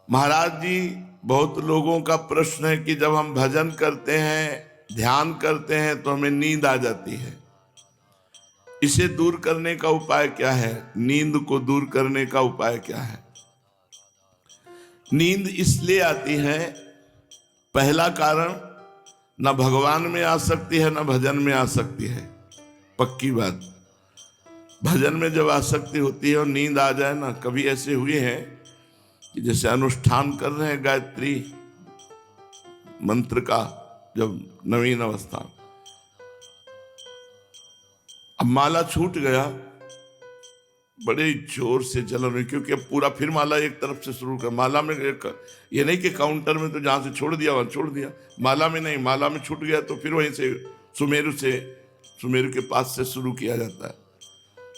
महाराज जी, बहुत लोगों का प्रश्न है कि जब हम भजन करते हैं, ध्यान करते हैं तो हमें नींद आ जाती है। इसे दूर करने का उपाय क्या है? नींद को दूर करने का उपाय क्या है? नींद इसलिए आती है, पहला कारण, न भगवान में आ सकती है न भजन में आ सकती है। पक्की बात। भजन में जब आसक्ति होती है और नींद आ जाए ना, कभी ऐसे हुए हैं कि जैसे अनुष्ठान कर रहे हैं गायत्री मंत्र का, जब नवीन अवस्था, अब माला छूट गया, बड़े जोर से जलन हुई, क्योंकि अब पूरा फिर माला एक तरफ से शुरू कर। माला में ये नहीं कि काउंटर में तो जहां से छोड़ दिया वहां छोड़ दिया, माला में नहीं, माला में छूट गया तो फिर वहीं से सुमेरु के पास से शुरू किया जाता है।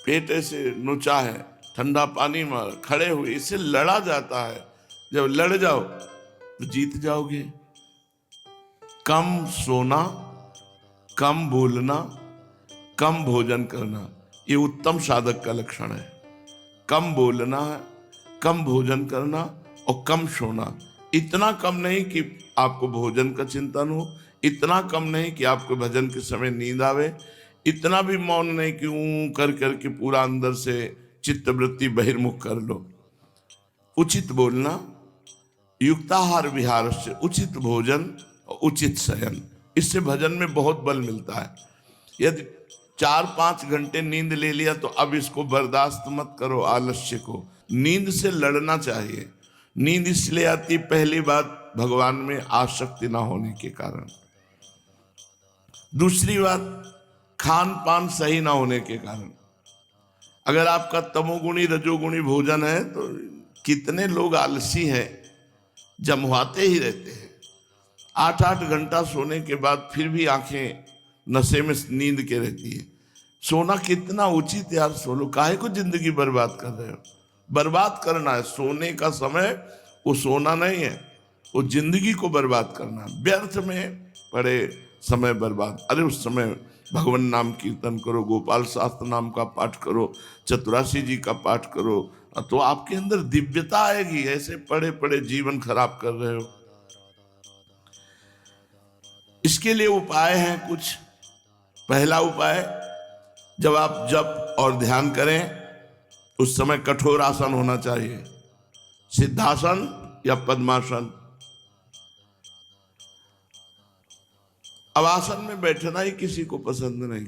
पेट ऐसे नोचा है, ठंडा पानी में खड़े हुए इससे लड़ा जाता है। जब लड़ जाओ तो जीत जाओगे। कम सोना, कम बोलना, कम भोजन करना, ये उत्तम साधक का लक्षण है। कम बोलना, कम भोजन करना और कम सोना। इतना कम नहीं कि आपको भोजन का चिंतन हो, इतना कम नहीं कि आपको भजन के समय नींद आवे, इतना भी मौन नहीं कि ऊं कर करके पूरा अंदर से चित्तवृत्ति बहिर्मुख कर लो। उचित बोलना, युक्ताहार विहार से, उचित भोजन और उचित शयन, इससे भजन में बहुत बल मिलता है। यदि 4-5 घंटे नींद ले लिया तो अब इसको बर्दाश्त मत करो, आलस्य को। नींद से लड़ना चाहिए। नींद इसलिए आती, पहली बात, भगवान में आसक्ति ना होने के कारण। दूसरी बात, खान पान सही ना होने के कारण। अगर आपका तमोगुणी रजोगुणी भोजन है तो कितने लोग आलसी हैं, जमवाते ही रहते हैं। 8-8 घंटा सोने के बाद फिर भी आंखें नशे में नींद के रहती है। सोना कितना उचित यार, सो लो, काहे को जिंदगी बर्बाद कर रहे हो? बर्बाद करना है सोने का समय, वो सोना नहीं है, वो जिंदगी को बर्बाद करना। व्यर्थ में पड़े समय बर्बाद। अरे उस समय भगवान नाम कीर्तन करो, गोपाल शास्त्र नाम का पाठ करो, चतुराशी जी का पाठ करो, तो आपके अंदर दिव्यता आएगी। ऐसे पड़े पड़े जीवन खराब कर रहे हो। इसके लिए उपाय हैं कुछ। पहला उपाय, जब आप जप और ध्यान करें उस समय कठोर आसन होना चाहिए, सिद्धासन या पद्मासन। अब आसन में बैठना ही किसी को पसंद नहीं।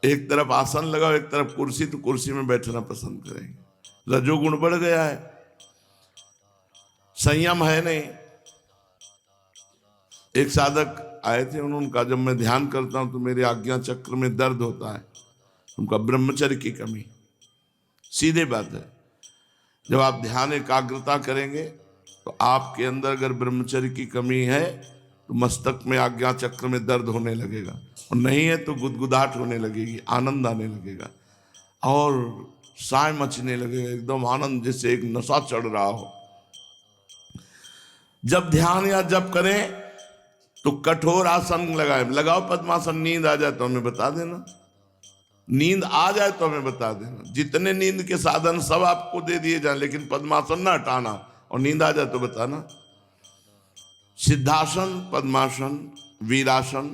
एक तरफ आसन लगाओ, एक तरफ कुर्सी, तो कुर्सी में बैठना पसंद करेंगे। रजोगुण बढ़ गया है, संयम है नहीं। एक साधक आए थे, उन्होंने कहा जब मैं ध्यान करता हूं तो मेरे आज्ञा चक्र में दर्द होता है। उनका ब्रह्मचर्य की कमी। सीधे बात है, जब आप ध्यान एकाग्रता करेंगे तो आपके अंदर अगर ब्रह्मचर्य की कमी है तो मस्तक में आज्ञा चक्र में दर्द होने लगेगा, और नहीं है तो गुदगुदाहट होने लगेगी, आनंद आने लगेगा और साय मचने लगेगा, एकदम आनंद, जैसे एक नशा चढ़ रहा हो। जब ध्यान या जप करें तो कठोर आसन लगाओ पद्मासन। नींद आ जाए तो हमें बता देना, नींद आ जाए तो हमें बता देना। जितने नींद के साधन सब आपको दे दिए जाए, लेकिन पद्मासन ना हटाना, और नींद आ जाए तो बताना। सिद्धासन, पद्मासन, वीरासन,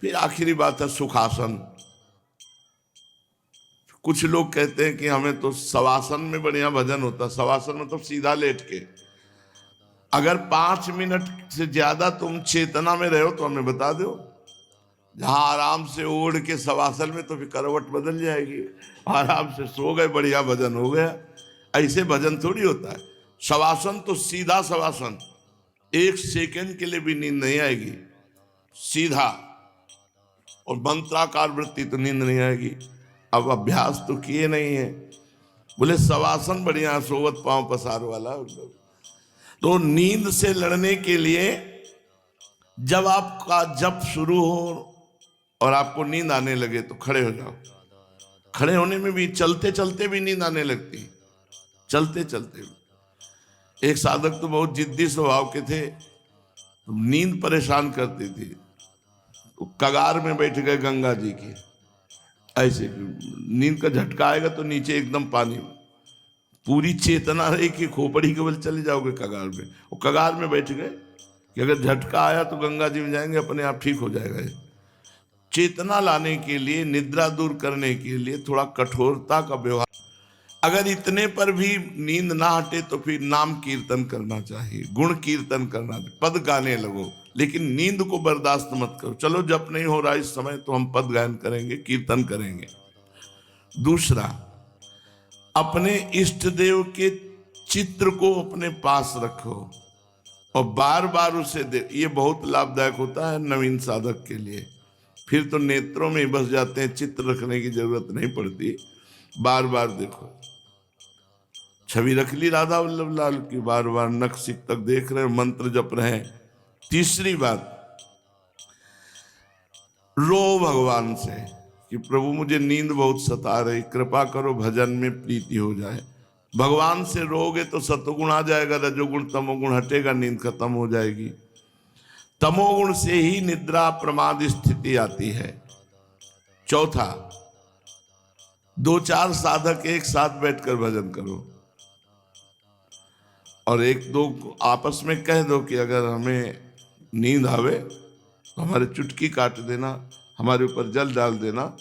फिर आखिरी बात है सुखासन। कुछ लोग कहते हैं कि हमें तो शवासन में बढ़िया भजन होता। शवासन में तो सीधा लेट के, अगर 5 मिनट से ज्यादा तुम चेतना में रहो तो हमें बता दो। जहां आराम से ओढ़ के शवासन में तो फिर करवट बदल जाएगी, आराम से सो गए, बढ़िया भजन हो गया। ऐसे भजन थोड़ी होता है। शवासन तो सीधा शवासन, 1 सेकंड के लिए भी नींद नहीं आएगी, सीधा। और मंत्राकार वृत्ति तो नींद नहीं आएगी। अब अभ्यास तो किए नहीं है, बोले शवासन बढ़िया, सोवत पांव पसार वाला। तो नींद से लड़ने के लिए जब आपका जप शुरू हो और आपको नींद आने लगे तो खड़े हो जाओ। खड़े होने में भी, चलते चलते भी नींद आने लगती, चलते चलते भी। एक साधक तो बहुत जिद्दी स्वभाव के थे, तो नींद परेशान करती थी, तो कगार में बैठ गए गंगा जी की, ऐसे नींद का झटका आएगा तो नीचे एकदम पानी में, पूरी चेतना रही कि खोपड़ी के बल चले जाओगे कगार में, और कगार में बैठ गए कि अगर झटका आया तो गंगा जी में जाएंगे, अपने आप ठीक हो जाएगा। चेतना लाने के लिए, निद्रा दूर करने के लिए थोड़ा कठोरता का व्यवहार। अगर इतने पर भी नींद ना हटे तो फिर नाम कीर्तन करना चाहिए, गुण कीर्तन करना, पद गाने लगो, लेकिन नींद को बर्दाश्त मत करो। चलो जब नहीं हो रहा इस समय तो हम पद गायन करेंगे, कीर्तन करेंगे। दूसरा, अपने इष्ट देव के चित्र को अपने पास रखो और बार बार उसे ये बहुत लाभदायक होता है नवीन साधक के लिए। फिर तो नेत्रों में ही बस जाते हैं, चित्र रखने की जरूरत नहीं पड़ती। बार बार देखो, छवि रख ली राधा वल्लभ लाल की, बार बार नख सिख तक देख रहे, मंत्र जप रहे हैं। तीसरी बात, रो भगवान से कि प्रभु मुझे नींद बहुत सता रही, कृपा करो भजन में प्रीति हो जाए। भगवान से रोगे तो सतोगुण आ जाएगा, रजोगुण तमोगुण हटेगा, नींद खत्म हो जाएगी। तमोगुण से ही निद्रा प्रमाद स्थिति आती है। चौथा, 2-4 साधक एक साथ बैठकर भजन करो और 1-2 आपस में कह दो कि अगर हमें नींद आवे तो हमारे चुटकी काट देना, हमारे ऊपर जल डाल देना।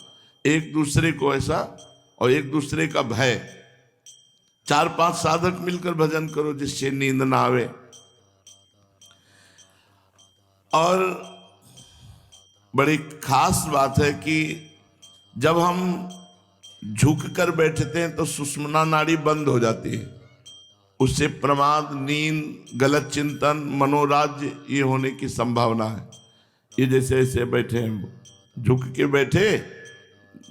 एक दूसरे को ऐसा, और एक दूसरे का भय। 4-5 साधक मिलकर भजन करो जिससे नींद ना आवे। और बड़ी खास बात है कि जब हम झुक कर बैठते हैं तो सुषुम्ना नाड़ी बंद हो जाती है। उससे प्रमाद, नींद, गलत चिंतन, मनोराज्य ये होने की संभावना है। ये जैसे ऐसे बैठे हैं, झुक के बैठे,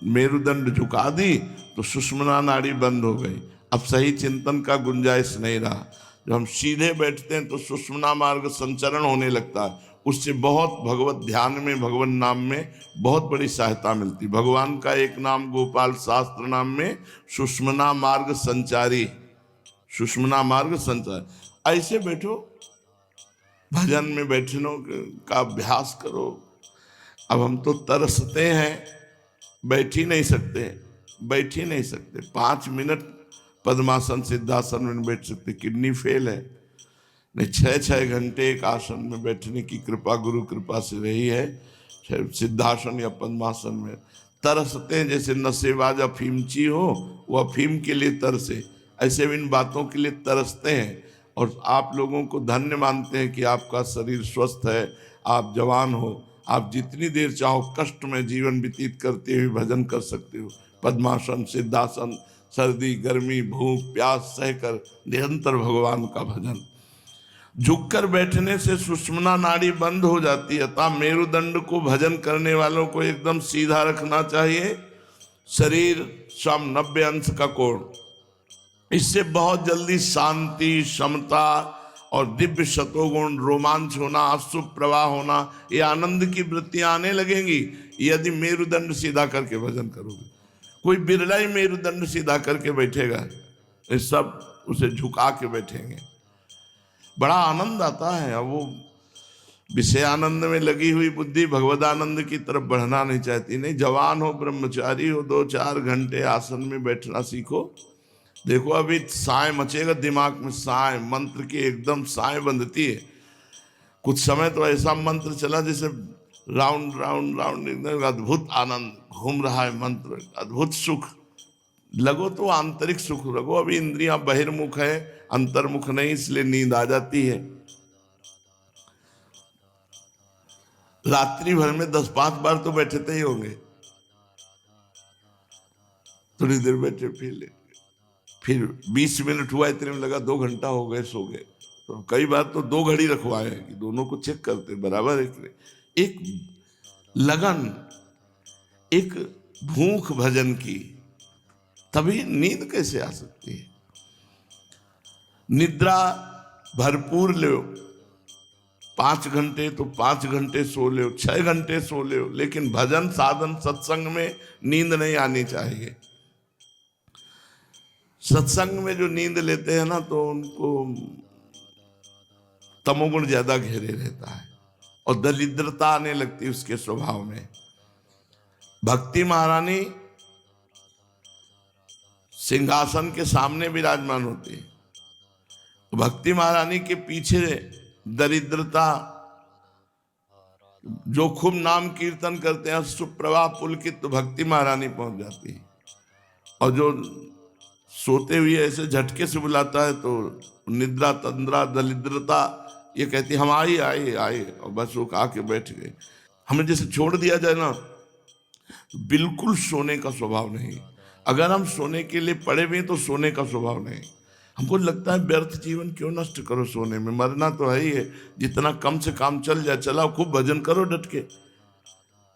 मेरुदंड झुका दी तो सुषुम्ना नाड़ी बंद हो गई, अब सही चिंतन का गुंजाइश नहीं रहा। जब हम सीधे बैठते हैं तो सुषुम्ना मार्ग संचरण होने लगता है, उससे बहुत भगवत ध्यान में, भगवान नाम में बहुत बड़ी सहायता मिलती। भगवान का एक नाम गोपाल शास्त्र नाम में सुषुम्ना मार्ग संचारी, सुषुम्ना मार्ग संचार। ऐसे बैठो, भजन में बैठने का अभ्यास करो। अब हम तो तरसते हैं, बैठ ही नहीं सकते 5 मिनट पद्मासन सिद्धासन में बैठ सकते, किडनी फेल है। नहीं, 6-6 घंटे एक आसन में बैठने की कृपा गुरु कृपा से रही है। सिद्धासन या पद्मासन में तरसते हैं, जैसे नशेबाज अफीमची हो, वो अफीम के लिए तरसे, ऐसे इन बातों के लिए तरसते हैं। और आप लोगों को धन्य मानते हैं कि आपका शरीर स्वस्थ है, आप जवान हो, आप जितनी देर चाहो कष्ट में जीवन व्यतीत करते हुए भजन कर सकते हो। पद्मासन, सिद्धासन, सर्दी गर्मी भूख प्यास सहकर निरंतर भगवान का भजन। झुककर बैठने से सुषुम्ना नाड़ी बंद हो जाती है, अतः मेरुदंड को भजन करने वालों को एकदम सीधा रखना चाहिए। शरीर सम 90 अंश का कोण, इससे बहुत जल्दी शांति, समता और दिव्य शतोगुण, रोमांच होना, अशुभ प्रवाह होना, ये आनंद की वृत्तियां आने लगेंगी यदि मेरुदंड सीधा करके भजन करोगे। कोई बिरला ही मेरुदंड सीधा करके बैठेगा, ये सब उसे झुका के बैठेंगे। बड़ा आनंद आता है। अब वो विषय आनंद में लगी हुई बुद्धि भगवदानंद की तरफ बढ़ना नहीं चाहती। नहीं, जवान हो, ब्रह्मचारी हो, 2-4 घंटे आसन में बैठना सीखो। देखो अभी साय मचेगा दिमाग में, साय मंत्र की एकदम साय बंधती है। कुछ समय तो ऐसा मंत्र चला जैसे राउंड राउंड राउंड, एकदम अद्भुत आनंद घूम रहा है मंत्र, अद्भुत सुख लगो तो आंतरिक सुख लगो। अभी इंद्रियां बहिर्मुख है, अंतर्मुख नहीं, इसलिए नींद आ जाती है। रात्रि भर में 10-5 बार तो बैठते ही होंगे, थोड़ी देर बैठे फिर 20 मिनट हुआ, इतने में लगा 2 घंटा हो गए, सो गए। तो कई बार तो 2 घड़ी रखवाए कि दोनों को चेक करते बराबर। एक लगन, एक भूख भजन की, तभी नींद कैसे आ सकती है। निद्रा भरपूर लो, 5 घंटे तो 5 घंटे सो लो, 6 घंटे सो लो, लेकिन भजन साधन सत्संग में नींद नहीं आनी चाहिए। सत्संग में जो नींद लेते हैं ना, तो उनको तमोगुण ज्यादा घेरे रहता है और दरिद्रता आने लगती है उसके स्वभाव में। भक्ति महारानी सिंहासन के सामने विराजमान होती है। भक्ति महारानी के पीछे दरिद्रता, जो खूब नाम कीर्तन करते हैं सुप्रभा पुलकित, तो भक्ति महारानी पहुंच जाती है। और जो सोते हुए ऐसे झटके से बुलाता है तो निद्रा तंद्रा दरिद्रता ये कहती हम आए आए आए, और बस वो आके बैठ गए। हमें जैसे छोड़ दिया जाए ना, बिल्कुल सोने का स्वभाव नहीं। अगर हम सोने के लिए पड़े भी तो सोने का स्वभाव नहीं। हमको लगता है व्यर्थ जीवन क्यों नष्ट करो, सोने में मरना तो है ही है, जितना कम से काम चल जाए चलाओ, खूब भजन करो डट के।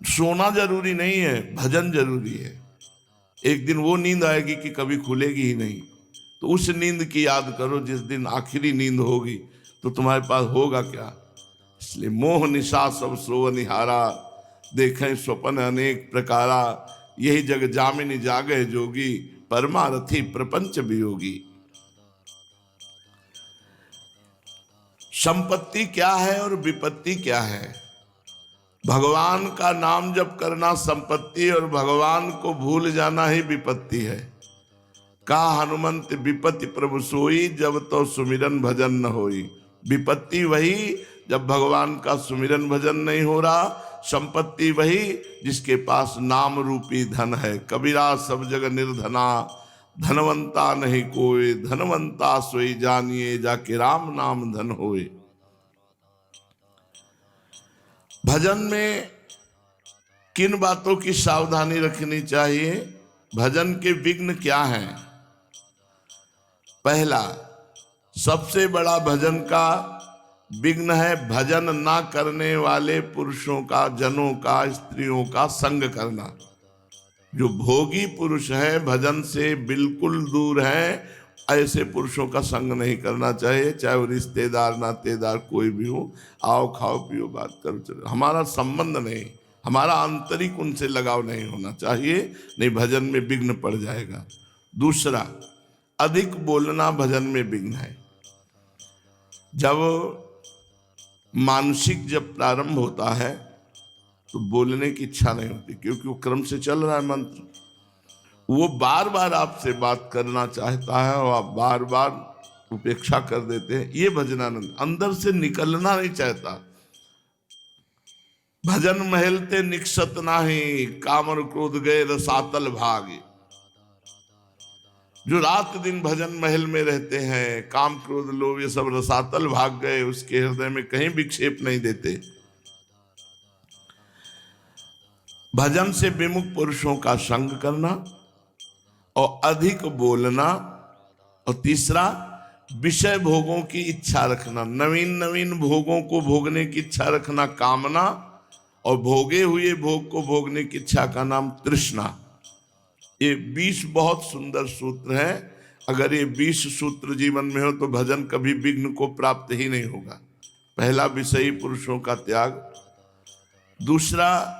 सोना जरूरी नहीं है, भजन जरूरी है। एक दिन वो नींद आएगी कि कभी खुलेगी ही नहीं, तो उस नींद की याद करो जिस दिन आखिरी नींद होगी, तो तुम्हारे पास होगा क्या। इसलिए मोह निशा सब सोव निहारा, देखें स्वप्न अनेक प्रकारा, यही जग जामिनी जागे जोगी, परमारथी प्रपंच वियोगी। संपत्ति क्या है और विपत्ति क्या है। भगवान का नाम जप करना संपत्ति, और भगवान को भूल जाना ही विपत्ति है। का हनुमंत विपत्ति प्रभु सोई, जब तो सुमिरन भजन न होई। विपत्ति वही जब भगवान का सुमिरन भजन नहीं हो रहा, संपत्ति वही जिसके पास नाम रूपी धन है। कबीरा सब जग निर्धना, धनवंता नहीं कोई, धनवंता सोई जानिए, जाके राम नाम धन होए। भजन में किन बातों की सावधानी रखनी चाहिए, भजन के विघ्न क्या हैं। पहला सबसे बड़ा भजन का विघ्न है भजन ना करने वाले पुरुषों का, जनों का, स्त्रियों का संग करना। जो भोगी पुरुष है, भजन से बिल्कुल दूर है, ऐसे पुरुषों का संग नहीं करना चाहिए। चाहे वो रिश्तेदार नातेदार कोई भी हो, आओ खाओ पियो बात करो चलो, हमारा संबंध नहीं, हमारा आंतरिक उनसे लगाव नहीं होना चाहिए, नहीं भजन में विघ्न पड़ जाएगा। दूसरा, अधिक बोलना भजन में विघ्न है। जब मानसिक जब प्रारंभ होता है तो बोलने की इच्छा नहीं होती, क्योंकि वो क्रम से चल रहा है मंत्र। वो बार बार आपसे बात करना चाहता है और आप बार बार उपेक्षा कर देते हैं, ये भजनानंद। अंदर से निकलना नहीं चाहता। भजन महलते निक्षत नाही, कामर क्रोध गए रसातल भागे। जो रात दिन भजन महल में रहते हैं, काम क्रोध लोभ ये सब रसातल भाग गए, उसके हृदय में कहीं विक्षेप नहीं देते। भजन से विमुख पुरुषों का संग करना और अधिक बोलना, और तीसरा विषय भोगों की इच्छा रखना, नवीन नवीन भोगों को भोगने की इच्छा रखना कामना, और भोगे हुए भोग को भोगने की इच्छा का नाम तृष्णा। ये 20 बहुत सुंदर सूत्र हैं। अगर ये 20 सूत्र जीवन में हो तो भजन कभी विघ्न को प्राप्त ही नहीं होगा। पहला, विषयी पुरुषों का त्याग। दूसरा,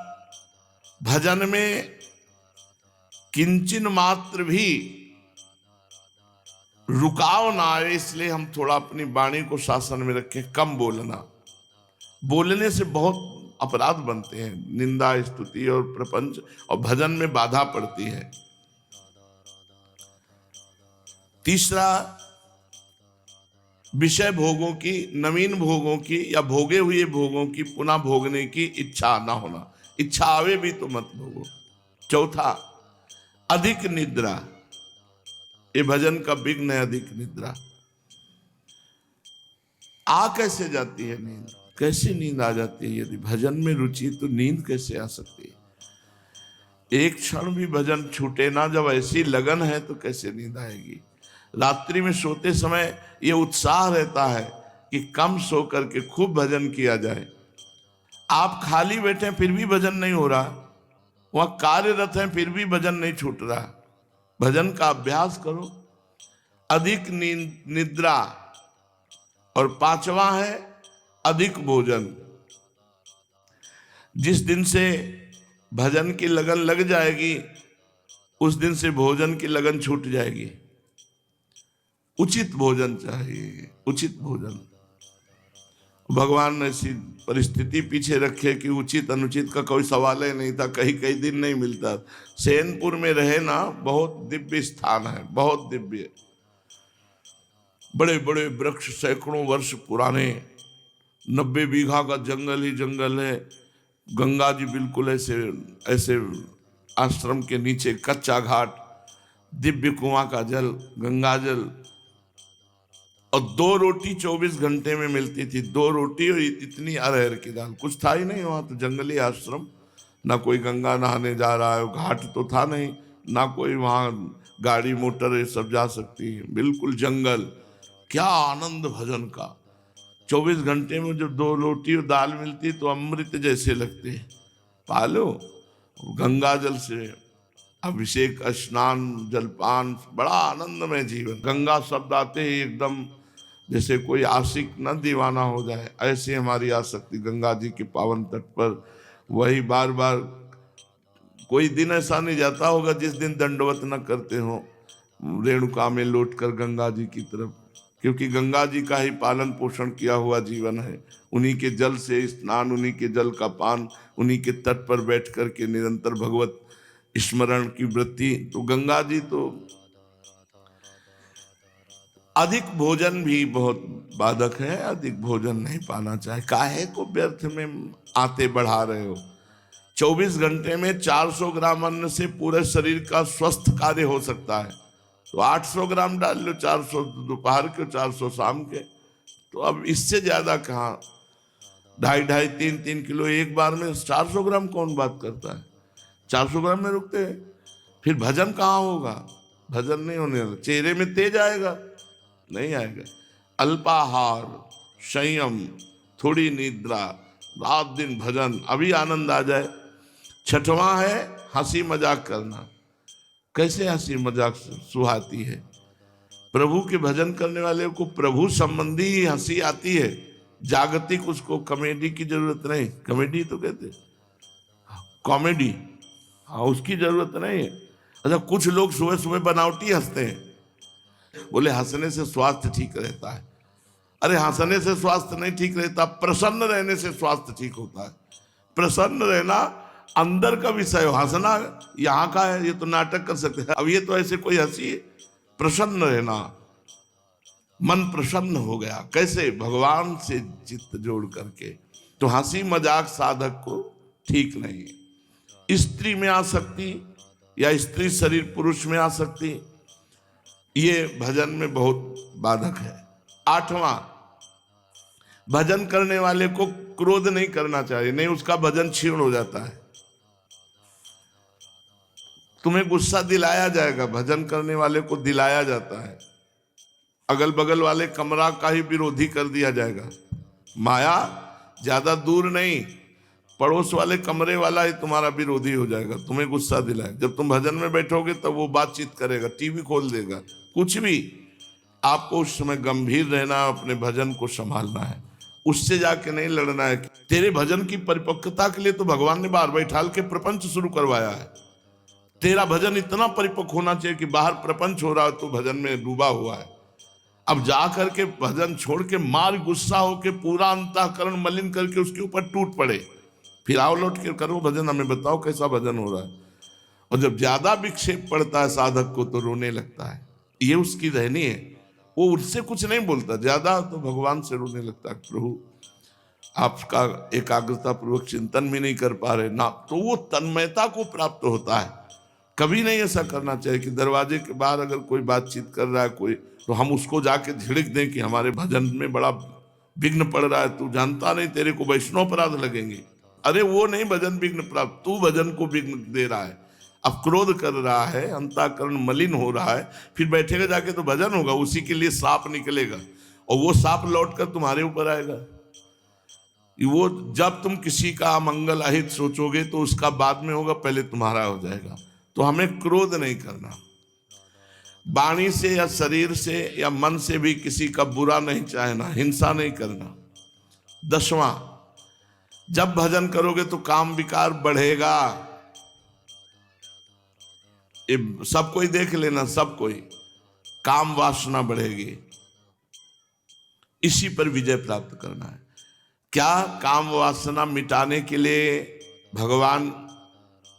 भजन में किंचन मात्र भी रुकाव ना आए, इसलिए हम थोड़ा अपनी वाणी को शासन में रखें, कम बोलना। बोलने से बहुत अपराध बनते हैं, निंदा स्तुति और प्रपंच, और भजन में बाधा पड़ती है। तीसरा, विषय भोगों की, नवीन भोगों की या भोगे हुए भोगों की पुनः भोगने की इच्छा ना होना, इच्छा आवे भी तो मत भोगो। चौथा, अधिक निद्रा। ये भजन का विघ्न है, अधिक निद्रा। आ कैसे जाती है नींद, कैसे नींद आ जाती है। यदि भजन में रुचि तो नींद कैसे आ सकती है। एक क्षण भी भजन छूटे ना, जब ऐसी लगन है तो कैसे नींद आएगी। रात्रि में सोते समय ये उत्साह रहता है कि कम सो करके खूब भजन किया जाए। आप खाली बैठे फिर भी भजन नहीं हो रहा, वहां कार्यरत हैं फिर भी भजन नहीं छूट रहा। भजन का अभ्यास करो। अधिक निद्रा, और पांचवा है अधिक भोजन। जिस दिन से भजन की लगन लग जाएगी उस दिन से भोजन की लगन छूट जाएगी। उचित भोजन चाहिए, उचित भोजन। भगवान ने ऐसी परिस्थिति पीछे रखे कि उचित अनुचित का कोई सवाल ही नहीं था, कहीं कहीं दिन नहीं मिलता। सैनपुर में रहे ना, बहुत दिव्य स्थान है, बहुत दिव्य, बड़े बड़े वृक्ष सैकड़ों वर्ष पुराने, 90 बीघा का जंगल ही जंगल है। गंगा जी बिल्कुल ऐसे ऐसे आश्रम के नीचे कच्चा घाट, दिव्य कुआं का जल, गंगा जल, और 2 रोटी 24 घंटे में मिलती थी। 2 रोटी और इतनी अरहर की दाल, कुछ था ही नहीं वहां तो, जंगली आश्रम, ना कोई गंगा नहाने जा रहा है, घाट तो था नहीं, ना कोई वहां गाड़ी मोटर ये सब जा सकती है, बिल्कुल जंगल। क्या आनंद भजन का। 24 घंटे में जब 2 रोटी और दाल मिलती तो अमृत जैसे लगते। पालो गंगा जल से अभिषेक, स्नान, जलपान, बड़ा आनंदमय जीवन। गंगा शब्द आते ही एकदम जैसे कोई आशिक न दीवाना हो जाए, ऐसे हमारी आसक्ति गंगा जी के पावन तट पर। वही बार बार, कोई दिन ऐसा नहीं जाता होगा जिस दिन दंडवत न करते हो रेणुका में लौटकर गंगा जी की तरफ, क्योंकि गंगा जी का ही पालन पोषण किया हुआ जीवन है। उन्हीं के जल से स्नान, उन्हीं के जल का पान, उन्हीं के तट पर बैठ कर के निरंतर भगवत स्मरण की वृत्ति। तो गंगा जी तो अधिक भोजन भी बहुत बाधक है, अधिक भोजन नहीं पाना चाहिए। काहे को व्यर्थ में आते बढ़ा रहे हो। 24 घंटे में 400 ग्राम अन्न से पूरे शरीर का स्वस्थ कार्य हो सकता है, तो 800 ग्राम डाल लो, 400 दोपहर के, 400 शाम के, तो अब इससे ज्यादा कहाँ। 2.5 3 किलो एक बार में, 400 ग्राम कौन बात करता है। 400 ग्राम में रुकते हैं, फिर भजन कहाँ होगा। भजन नहीं होने वाला, चेहरे में तेज आएगा नहीं आएगा। अल्पाहार, संयम, थोड़ी निद्रा, रात दिन भजन, अभी आनंद आ जाए। 6वां है हंसी मजाक करना। कैसे हंसी मजाक सुहाती है। प्रभु के भजन करने वाले को प्रभु संबंधी ही हंसी आती है, जागतिक उसको कॉमेडी की जरूरत नहीं। कॉमेडी तो कहते कॉमेडी, हाँ उसकी जरूरत नहीं है। अच्छा, कुछ लोग सुबह सुबह बनावटी हंसते हैं, बोले हंसने से स्वास्थ्य ठीक रहता है। अरे हंसने से स्वास्थ्य नहीं ठीक रहता, प्रसन्न रहने से स्वास्थ्य ठीक होता है। प्रसन्न रहना अंदर का विषय हो, हंसना यहाँ का है, ये तो नाटक कर सकते हैं। अब ये तो ऐसे कोई हंसी है। प्रसन्न रहना, मन प्रसन्न हो गया, कैसे, भगवान से चित्त जोड़ करके। तो हंसी मजाक साधक को ठीक नहीं है। स्त्री में आसक्ति या स्त्री शरीर पुरुष में आसक्ति, ये भजन में बहुत बाधक है। 8वां, भजन करने वाले को क्रोध नहीं करना चाहिए, नहीं उसका भजन क्षीण हो जाता है। तुम्हें गुस्सा दिलाया जाएगा, भजन करने वाले को दिलाया जाता है। अगल बगल वाले कमरा का ही विरोधी कर दिया जाएगा। माया ज्यादा दूर नहीं, पड़ोस वाले कमरे वाला ही तुम्हारा विरोधी हो जाएगा, तुम्हें गुस्सा दिलाए। जब तुम भजन में बैठोगे तब वो बातचीत करेगा, टीवी खोल देगा, कुछ भी। आपको उस समय गंभीर रहना, अपने भजन को संभालना है, उससे जाके नहीं लड़ना है। तेरे भजन की परिपक्वता के लिए तो भगवान ने बाहर बैठाल के प्रपंच शुरू करवाया है। तेरा भजन इतना परिपक्व होना चाहिए कि बाहर प्रपंच हो रहा है तो भजन में डूबा हुआ है। अब जा करके भजन छोड़ के मार गुस्सा होके पूरा अंतःकरण मलिन करके उसके ऊपर टूट पड़े, फिर आओ लौट के करो भजन, हमें बताओ कैसा भजन हो रहा है। और जब ज्यादा विक्षेप पड़ता है साधक को तो रोने लगता है, ये उसकी रहनी है। वो उससे कुछ नहीं बोलता, ज्यादा तो भगवान से रोने लगता है, प्रभु आपका एकाग्रता पूर्वक चिंतन भी नहीं कर पा रहे ना, तो वो तन्मयता को प्राप्त होता है। कभी नहीं ऐसा करना चाहिए कि दरवाजे के बाहर अगर कोई बातचीत कर रहा है कोई, तो हम उसको जाके झिड़क दें कि हमारे भजन में बड़ा विघ्न पड़ रहा है, तू जानता नहीं तेरे को वैष्णव अपराध लगेंगे। अरे वो नहीं भजन विघ्न प्राप्त, तू भजन को विघ्न दे रहा है। अब क्रोध कर रहा है, अंतःकरण मलिन हो रहा है, फिर बैठेगा जाके तो भजन होगा, उसी के लिए सांप निकलेगा और वो सांप लौट कर तुम्हारे ऊपर आएगा। वो जब तुम किसी का अमंगल अहित सोचोगे तो उसका बाद में होगा, पहले तुम्हारा हो जाएगा। तो हमें क्रोध नहीं करना, वाणी से या शरीर से या मन से भी किसी का बुरा नहीं चाहना, हिंसा नहीं करना। 10वां, जब भजन करोगे तो काम विकार बढ़ेगा। ये सब कोई देख लेना, सब कोई, काम वासना बढ़ेगी। इसी पर विजय प्राप्त करना है। क्या काम वासना मिटाने के लिए भगवान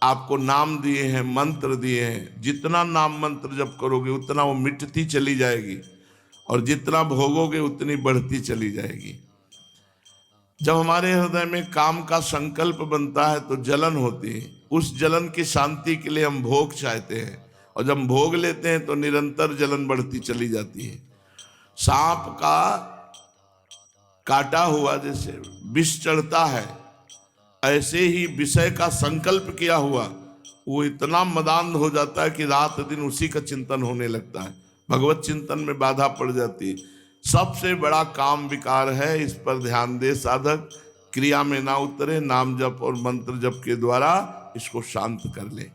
आपको नाम दिए हैं, मंत्र दिए हैं। जितना नाम मंत्र जप करोगे उतना वो मिटती चली जाएगी, और जितना भोगोगे उतनी बढ़ती चली जाएगी। जब हमारे हृदय में काम का संकल्प बनता है तो जलन होती है। उस जलन की शांति के लिए हम भोग चाहते हैं, और जब हम भोग लेते हैं तो निरंतर जलन बढ़ती चली जाती है। सांप का काटा हुआ जैसे विष चढ़ता है, ऐसे ही विषय का संकल्प किया हुआ वो इतना मदान हो जाता है कि रात दिन उसी का चिंतन होने लगता है, भगवत चिंतन में बाधा पड़ जाती है। सबसे बड़ा काम विकार है, इस पर ध्यान दे साधक, क्रिया में ना उतरे, नाम जप और मंत्र जप के द्वारा इसको शांत कर ले।